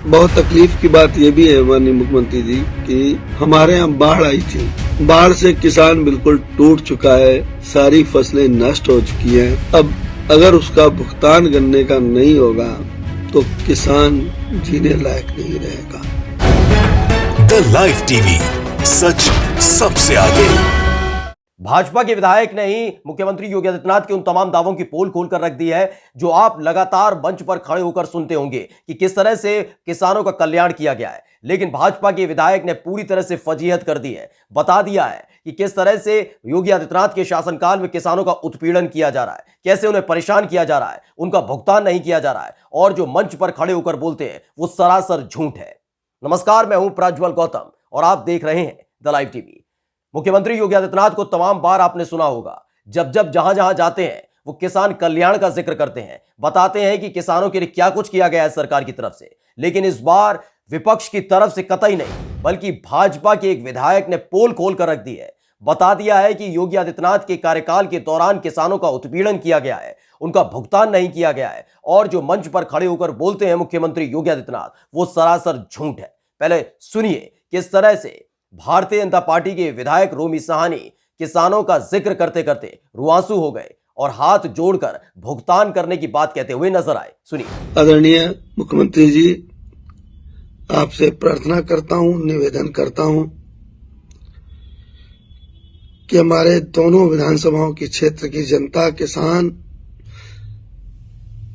बहुत तकलीफ की बात ये भी है माननीय मुख्यमंत्री जी कि हमारे यहाँ बाढ़ आई थी। बाढ़ से किसान बिल्कुल टूट चुका है, सारी फसलें नष्ट हो चुकी हैं। अब अगर उसका भुगतान करने का नहीं होगा तो किसान जीने लायक नहीं रहेगा। द लाइव टीवी, सच सबसे आगे। भाजपा के विधायक ने ही मुख्यमंत्री योगी आदित्यनाथ के उन तमाम दावों की पोल खोलकर रख दी है जो आप लगातार मंच पर खड़े होकर सुनते होंगे कि किस तरह से किसानों का कल्याण किया गया है। लेकिन भाजपा के विधायक ने पूरी तरह से फजीहत कर दी है, बता दिया है कि किस तरह से योगी आदित्यनाथ के शासनकाल में किसानों का उत्पीड़न किया जा रहा है, कैसे उन्हें परेशान किया जा रहा है, उनका भुगतान नहीं किया जा रहा है और जो मंच पर खड़े होकर बोलते हैं वो सरासर झूठ है। नमस्कार, मैं हूं प्रज्वल गौतम और आप देख रहे हैं द लाइव टीवी। मुख्यमंत्री योगी आदित्यनाथ को तमाम बार आपने सुना होगा, जब जहां जहां जाते हैं वो किसान कल्याण का जिक्र करते हैं, बताते हैं कि किसानों के लिए क्या कुछ किया गया है सरकार की तरफ से। लेकिन इस बार विपक्ष की तरफ से कतई नहीं, बल्कि भाजपा के एक विधायक ने पोल खोल कर रख दी है, बता दिया है कि योगी आदित्यनाथ के कार्यकाल के दौरान किसानों का उत्पीड़न किया गया है, उनका भुगतान नहीं किया गया है और जो मंच पर खड़े होकर बोलते हैं मुख्यमंत्री योगी आदित्यनाथ, वो सरासर झूठ है। पहले सुनिए किस तरह से भारतीय जनता पार्टी के विधायक रोमी साहनी किसानों का जिक्र करते करते रुआंसू हो गए और हाथ जोड़कर भुगतान करने की बात कहते हुए नजर आए। सुनिए। आदरणीय मुख्यमंत्री जी, आपसे प्रार्थना करता हूं, निवेदन करता हूं कि हमारे दोनों विधानसभाओं की क्षेत्र की जनता, किसान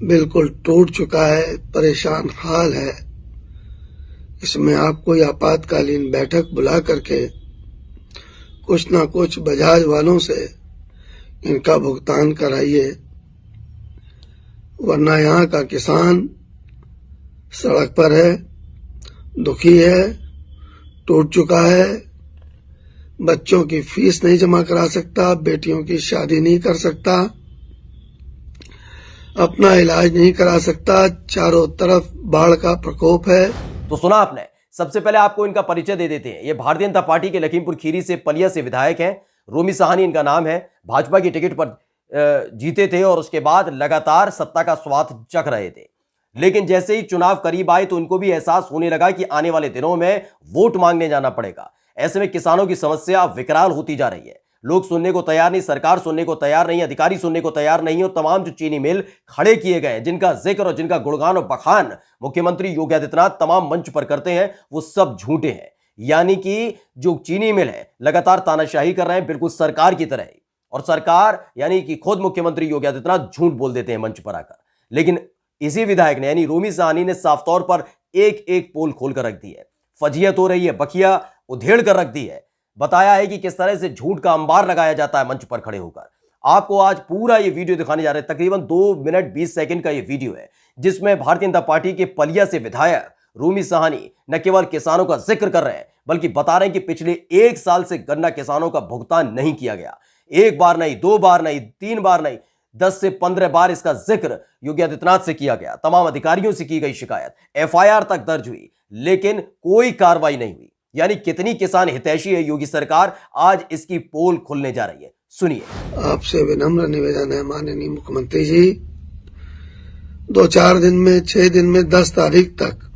बिल्कुल टूट चुका है, परेशान हाल है। इसमें आप कोई आपातकालीन बैठक बुला करके कुछ ना कुछ बजाज वालों से इनका भुगतान कराइए, वरना यहाँ का किसान सड़क पर है, दुखी है, टूट चुका है, बच्चों की फीस नहीं जमा करा सकता, बेटियों की शादी नहीं कर सकता, अपना इलाज नहीं करा सकता, चारों तरफ बाढ़ का प्रकोप है। तो सुना आपने। सबसे पहले आपको इनका परिचय दे देते हैं। ये भारतीय जनता पार्टी के लखीमपुर खीरी से पलिया से विधायक हैं। रोमी साहनी इनका नाम है। भाजपा की टिकट पर जीते थे और उसके बाद लगातार सत्ता का स्वाद चख रहे थे। लेकिन जैसे ही चुनाव करीब आए तो इनको भी एहसास होने लगा कि आने वाले दिनों में वोट मांगने जाना पड़ेगा। ऐसे में किसानों की समस्या विकराल होती जा रही है। लोग सुनने को तैयार नहीं, सरकार सुनने को तैयार नहीं, अधिकारी सुनने को तैयार नहीं और तमाम जो चीनी मिल खड़े किए गए, जिनका जिक्र और जिनका गुणगान और बखान मुख्यमंत्री योगी आदित्यनाथ तमाम मंच पर करते हैं, वो सब झूठे हैं। यानी कि जो चीनी मिल है लगातार तानाशाही कर रहे हैं, बिल्कुल सरकार की तरह ही। और सरकार यानी कि खुद मुख्यमंत्री योगी आदित्यनाथ झूठ बोल देते हैं मंच पर आकर। लेकिन इसी विधायक ने यानी रोमी साहनी ने साफ तौर पर एक एक पोल खोल कर रख दी है। फजीयत हो रही है, बखिया उधेड़ कर रख दी है। बताया है कि किस तरह से झूठ का अंबार लगाया जाता है मंच पर खड़े होकर। आपको आज पूरा ये वीडियो दिखाने जा रहे हैं। तकरीबन 2 मिनट 20 सेकंड का ये वीडियो है जिसमें भारतीय जनता पार्टी के पलिया से विधायक रोमी साहनी न केवल किसानों का जिक्र कर रहे हैं बल्कि बता रहे हैं कि पिछले 1 साल से गन्ना किसानों का भुगतान नहीं किया गया। 1 बार नहीं, 2 बार नहीं, 3 बार नहीं, 10 से 15 बार इसका जिक्र योगी आदित्यनाथ से किया गया। तमाम अधिकारियों से की गई शिकायत, FIR तक दर्ज हुई, लेकिन कोई कार्रवाई नहीं हुई। यानी कितनी किसान हितैषी है योगी सरकार, आज इसकी पोल खुलने जा रही है। सुनिए। आपसे विनम्र निवेदन है माननीय मुख्यमंत्री जी, 2-4 दिन में, 6 दिन में, 10 तारीख तक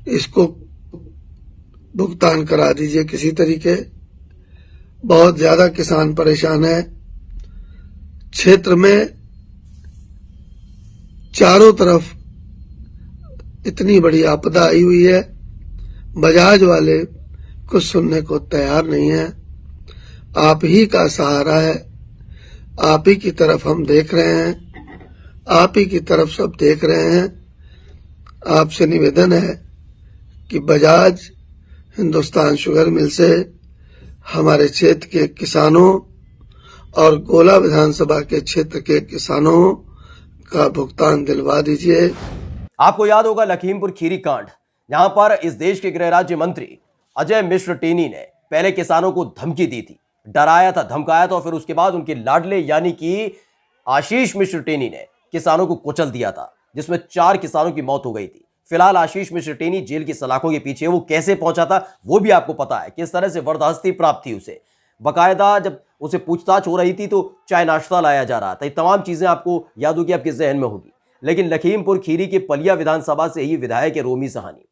इसको भुगतान करा दीजिए किसी तरीके। बहुत ज्यादा किसान परेशान है। क्षेत्र में चारों तरफ इतनी बड़ी आपदा आई हुई है, बजाज वाले कुछ सुनने को तैयार नहीं है। आप ही का सहारा है, आप ही की तरफ हम देख रहे हैं, आप ही की तरफ सब देख रहे हैं। आपसे निवेदन है कि बजाज हिंदुस्तान शुगर मिल से हमारे क्षेत्र के किसानों और गोला विधानसभा के क्षेत्र के किसानों का भुगतान दिलवा दीजिए। आपको याद होगा लखीमपुर खीरी कांड, जहां पर इस देश के गृह राज्य मंत्री अजय मिश्र टेनी ने पहले किसानों को धमकी दी थी, डराया था, धमकाया था और फिर उसके बाद उनके लाडले यानी कि आशीष मिश्र टेनी ने किसानों को कुचल दिया था, जिसमें 4 किसानों की मौत हो गई थी। फिलहाल आशीष मिश्र टेनी जेल की सलाखों के पीछे। वो कैसे पहुंचा था वो भी आपको पता है, किस तरह से वरदहस्ती प्राप्त थी उसे। बाकायदा जब उसे पूछताछ हो रही थी तो चाय नाश्ता लाया जा रहा था। ये तमाम चीजें आपको याद होगी, आपके जहन में होगी। लेकिन लखीमपुर खीरी के पलिया विधानसभा से ही विधायक है रोमी सहानी।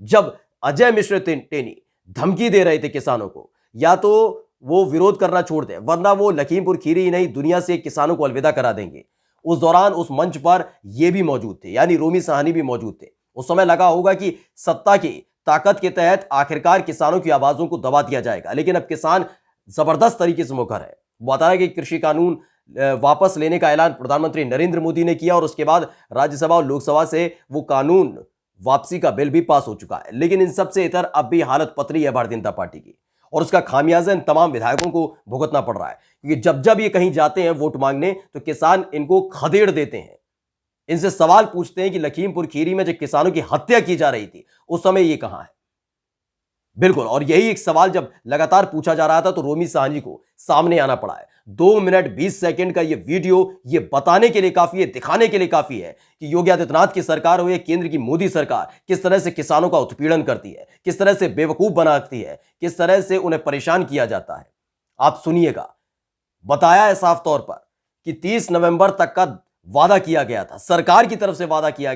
जब अजय मिश्र टेनी धमकी दे रहे थे किसानों को, या तो वो विरोध करना छोड़ दें वरना वो लखीमपुर खीरी ही नहीं दुनिया से किसानों को अलविदा करा देंगे, उस दौरान उस मंच पर ये भी मौजूद थे, यानी रोमी सहानी भी मौजूद थे। उस समय लगा होगा कि सत्ता की ताकत के तहत आखिरकार किसानों की आवाजों को दबा दिया जाएगा, लेकिन अब किसान जबरदस्त तरीके से मुखर है। बता रहा है कि कृषि कानून वापस लेने का ऐलान प्रधानमंत्री नरेंद्र मोदी ने किया और उसके बाद राज्यसभा और लोकसभा से वो कानून वापसी का बिल भी पास हो चुका है। लेकिन इन सबसे इतर अब भी हालत पतली है भारतीय जनता पार्टी की, और उसका खामियाजा इन तमाम विधायकों को भुगतना पड़ रहा है, क्योंकि जब जब ये कहीं जाते हैं वोट मांगने तो किसान इनको खदेड़ देते हैं, इनसे सवाल पूछते हैं कि लखीमपुर खीरी में जब किसानों की हत्या की जा रही थी उस समय ये कहां है। बिल्कुल, और यही एक सवाल जब लगातार पूछा जा रहा था तो रोमी सहानी को सामने आना पड़ा है। 2 मिनट 20 सेकंड का ये वीडियो ये बताने के लिए काफी है, दिखाने के लिए काफी है कि योगी आदित्यनाथ की सरकार हो या केंद्र की मोदी सरकार किस तरह से किसानों का उत्पीड़न करती है, किस तरह से बेवकूफ बनाती है, किस तरह से उन्हें परेशान किया जाता है। आप सुनिएगा। बताया है साफ तौर पर कि 30 नवंबर तक का वादा किया गया था, सरकार की तरफ से वादा किया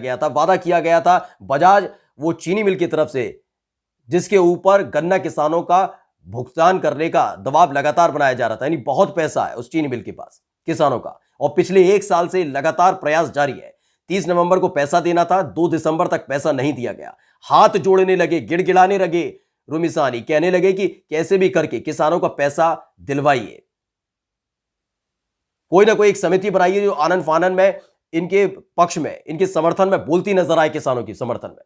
गया था बजाज वो चीनी मिल की तरफ से, जिसके ऊपर गन्ना किसानों का भुगतान करने का दबाव लगातार बनाया जा रहा था। यानी बहुत पैसा है उस चीनी मिल के पास किसानों का, और पिछले 1 साल से लगातार प्रयास जारी है। 30 नवंबर को पैसा देना था, 2 दिसंबर तक पैसा नहीं दिया गया। हाथ जोड़ने लगे, गिड़गिड़ाने लगे रोमी सहानी, कहने लगे कि कैसे भी करके किसानों का पैसा दिलवाइए, कोई ना कोई एक समिति बनाइए जो आनन फानन में इनके पक्ष में, इनके समर्थन में बोलती नजर आए, किसानों की समर्थन में।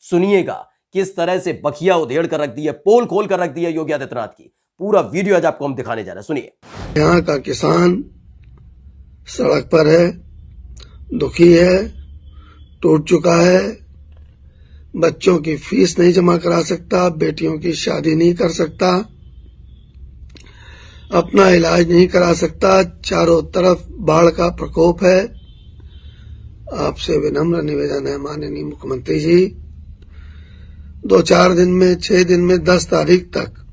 सुनिएगा किस तरह से बखिया उधेड़ कर रख दी है, पोल खोल कर रख दी है योगी आदित्यनाथ की। पूरा वीडियो आज आपको हम दिखाने जा रहे हैं, सुनिए। यहाँ का किसान सड़क पर है, दुखी है, टूट चुका है, बच्चों की फीस नहीं जमा करा सकता, बेटियों की शादी नहीं कर सकता, अपना इलाज नहीं करा सकता, चारों तरफ बाढ़ का प्रकोप है। आपसे विनम्र निवेदन है माननीय मुख्यमंत्री जी, 2-4 दिन में, 6 दिन में, 10 तारीख तक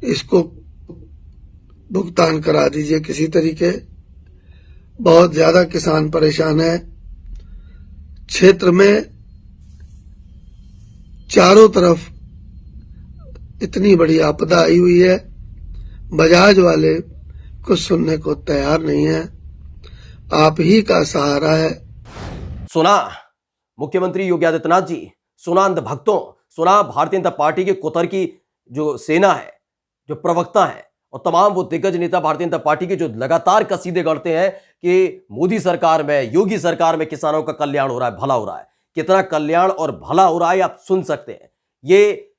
इसको भुगतान करा दीजिए किसी तरीके। बहुत ज्यादा किसान परेशान है। क्षेत्र में चारों तरफ इतनी बड़ी आपदा आई हुई है, बजाज वाले कुछ सुनने को तैयार नहीं है। आप ही का सहारा है। सुना मुख्यमंत्री योगी आदित्यनाथ जी, सुना अंध भक्तों, सुना भारतीय जनता पार्टी के कुतर्की जो सेना है, जो प्रवक्ता है, और तमाम वो दिग्गज नेता भारतीय जनता पार्टी के जो लगातार कसीदे गढ़ते हैं कि मोदी सरकार में, योगी सरकार में किसानों का कल्याण हो रहा है, भला हो रहा है। कितना कल्याण और भला हो रहा है आप सुन सकते हैं। ये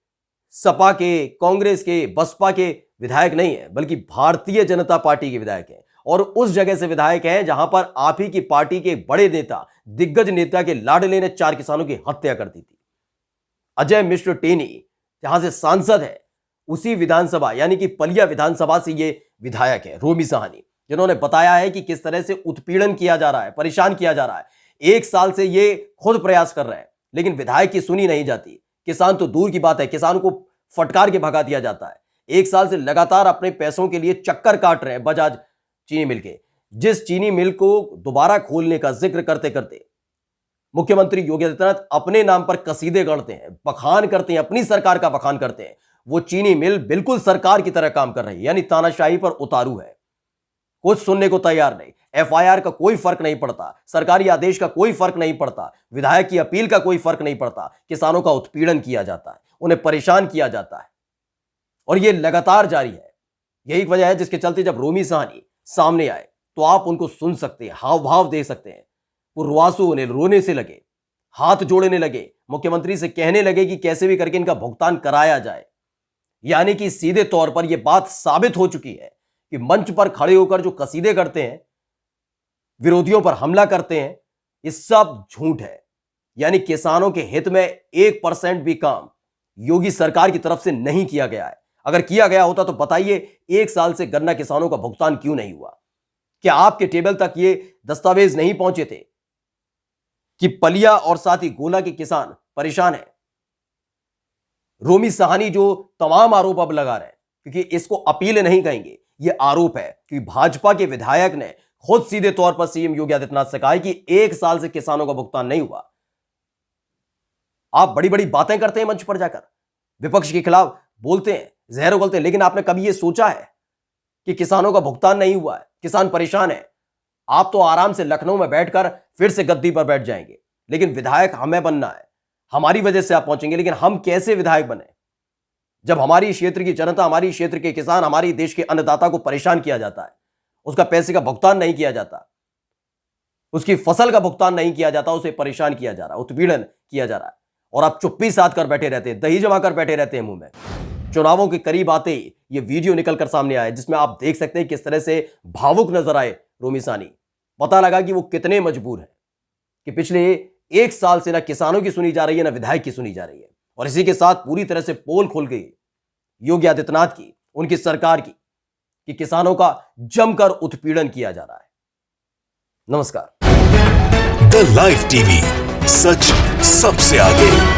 सपा के, कांग्रेस के, बसपा के विधायक नहीं है, बल्कि भारतीय जनता पार्टी के विधायक हैं, और उस जगह से विधायक हैं जहां पर आप ही की पार्टी के बड़े नेता, दिग्गज नेता के लाडले ने 4 किसानों की हत्या कर दी थी। अजय मिश्र टेनी जहां से सांसद है, उसी विधानसभा यानी कि पलिया विधानसभा से ये विधायक है रोमी सहानी, जिन्होंने बताया है कि किस तरह से उत्पीड़न किया जा रहा है, परेशान किया जा रहा है। 1 साल से ये खुद प्रयास कर रहे हैं, लेकिन विधायक की सुनी नहीं जाती। किसान तो दूर की बात है, किसान को फटकार के भगा दिया जाता है। 1 साल से लगातार अपने पैसों के लिए चक्कर काट रहे हैं बजाज चीनी मिल के, जिस चीनी मिल को दोबारा खोलने का जिक्र करते करते मुख्यमंत्री योगी आदित्यनाथ अपने नाम पर कसीदे गढ़ते हैं, बखान करते हैं, अपनी सरकार का बखान करते हैं। वो चीनी मिल बिल्कुल सरकार की तरह काम कर रही है, यानी तानाशाही पर उतारू है, कुछ सुनने को तैयार नहीं। एफआईआर का कोई फर्क नहीं पड़ता, सरकारी आदेश का कोई फर्क नहीं पड़ता, विधायक की अपील का कोई फर्क नहीं पड़ता। किसानों का उत्पीड़न किया जाता है, उन्हें परेशान किया जाता है, और यह लगातार जारी है। यही वजह है जिसके चलते जब रोमी सहानी सामने आए तो आप उनको सुन सकते हैं, हाव भाव देख सकते हैं। वो रुआंसू होने, रोने से लगे, हाथ जोड़ने लगे, मुख्यमंत्री से कहने लगे कि कैसे भी करके इनका भुगतान कराया जाए। यानी कि सीधे तौर पर यह बात साबित हो चुकी है कि मंच पर खड़े होकर जो कसीदे करते हैं, विरोधियों पर हमला करते हैं, ये सब झूठ है। यानी किसानों के हित में 1% भी काम योगी सरकार की तरफ से नहीं किया गया है। अगर किया गया होता तो बताइए 1 साल से गन्ना किसानों का भुगतान क्यों नहीं हुआ? क्या आपके टेबल तक ये दस्तावेज नहीं पहुंचे थे कि पलिया और साथ ही गोला के किसान परेशान हैं? रोमी सहानी जो तमाम आरोप अब लगा रहे हैं, क्योंकि इसको अपील नहीं कहेंगे, यह आरोप है कि भाजपा के विधायक ने खुद सीधे तौर पर सीएम योगी आदित्यनाथ से कहा है कि 1 साल से किसानों का भुगतान नहीं हुआ। आप बड़ी बड़ी बातें करते हैं मंच पर जाकर, विपक्ष के खिलाफ बोलते हैं, जहर उगलते हैं, लेकिन आपने कभी यह सोचा है कि किसानों का भुगतान नहीं हुआ है, किसान परेशान है? आप तो आराम से लखनऊ में बैठकर फिर से गद्दी पर बैठ जाएंगे, लेकिन विधायक हमें बनना है, हमारी वजह से आप पहुंचेंगे। लेकिन हम कैसे विधायक बने जब हमारी क्षेत्र की जनता, हमारी क्षेत्र के किसान, हमारी देश के अन्नदाता को परेशान किया जाता है, उसका पैसे का भुगतान नहीं किया जाता, उसकी फसल का भुगतान नहीं किया जाता, उसे परेशान किया जा रहा है, उत्पीड़न किया जा रहा है, और आप चुप्पी साध कर बैठे रहते हैं, दही जमा कर बैठे रहते हैं मुंह में। चुनावों के करीब आते ही यह वीडियो निकलकर सामने आया जिसमें आप देख सकते हैं किस तरह से भावुक नजर आए रोमी साहनी। पता लगा कि वो कितने मजबूर हैं कि पिछले 1 साल से ना किसानों की सुनी जा रही है, ना विधायक की सुनी जा रही है, और इसी के साथ पूरी तरह से पोल खुल गई योगी आदित्यनाथ की, उनकी सरकार की, कि किसानों का जमकर उत्पीड़न किया जा रहा है। नमस्कार। द लाइव टीवी, सच सबसे आगे।